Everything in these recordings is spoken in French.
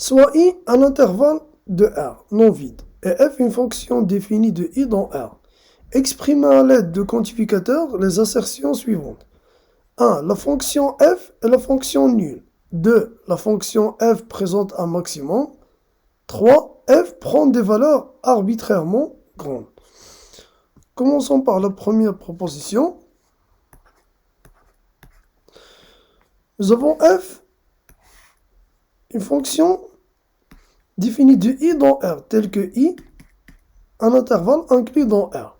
soit I un intervalle de R non vide et F une fonction définie de I dans R. Exprimez à l'aide de quantificateurs les assertions suivantes. 1. La fonction F est la fonction nulle. 2. La fonction F présente un maximum. 3. F prend des valeurs arbitrairement grandes. Commençons par la première proposition. Nous avons F, une fonction définie de I dans R, telle que I, un intervalle inclus dans R.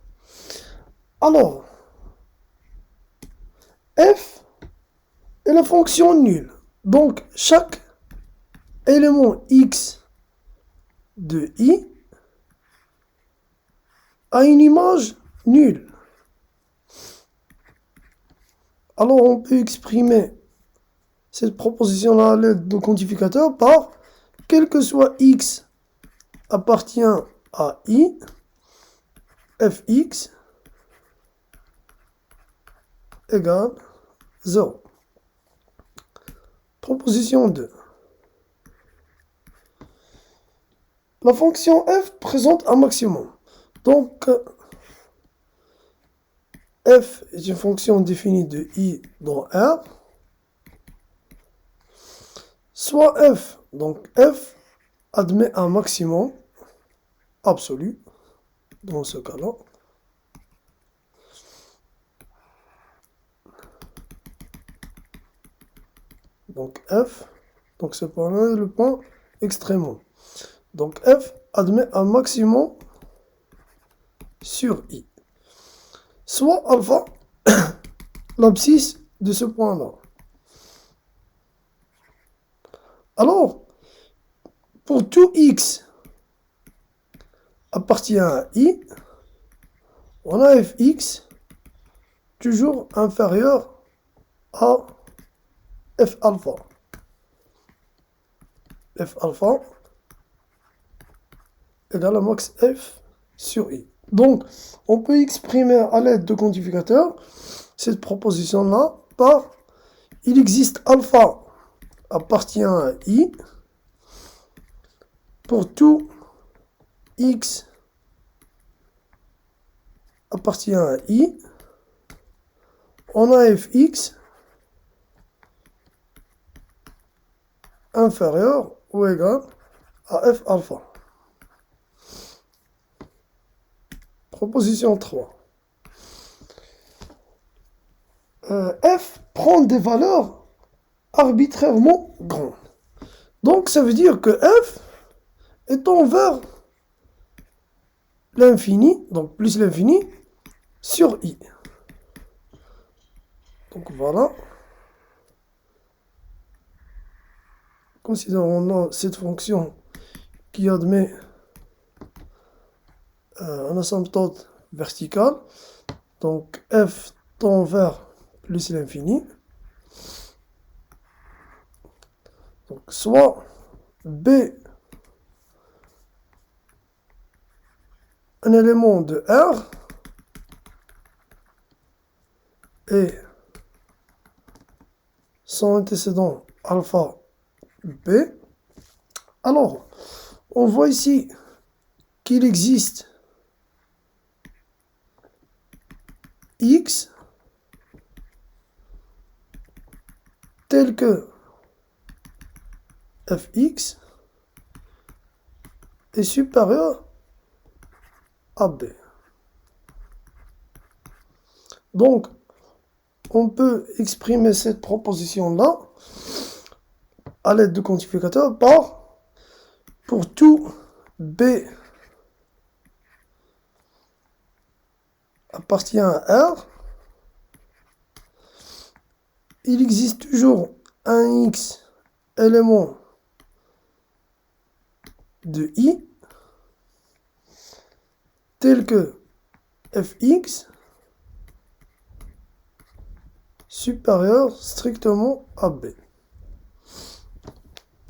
Alors, F est la fonction nulle. Donc, chaque élément X de I a une image nulle. Alors, on peut exprimer cette proposition-là à l'aide de quantificateur par quel que soit X appartient à I, Fx égale 0. Proposition 2. La fonction f présente un maximum. Donc, f est une fonction définie de I dans R. Soit f, donc f admet un maximum absolu, dans ce cas-là. Donc f, donc ce point-là est le point extrêmement. Donc f admet un maximum sur I. Soit alpha, l'abscisse de ce point-là. Alors, pour tout x appartient à I, on a fx toujours inférieur à f alpha. F alpha égale à max f sur I. Donc, on peut exprimer à l'aide de quantificateurs cette proposition-là par il existe alpha appartient à I pour tout x appartient à I, on a fx inférieur ou égal à f alpha. Proposition 3. F prend des valeurs arbitrairement grandes. Donc ça veut dire que f étant vers l'infini, donc plus l'infini, sur I. Donc voilà. Considérons cette fonction qui admet un asymptote vertical. Donc f tend vers plus l'infini. Donc soit B un élément de R et son antécédent alpha B. Alors, on voit ici qu'il existe X tel que Fx est supérieur à B. Donc, on peut exprimer cette proposition-là à l'aide de quantificateur par pour tout B appartient à R, il existe toujours un X élément de I tel que Fx supérieur strictement à B.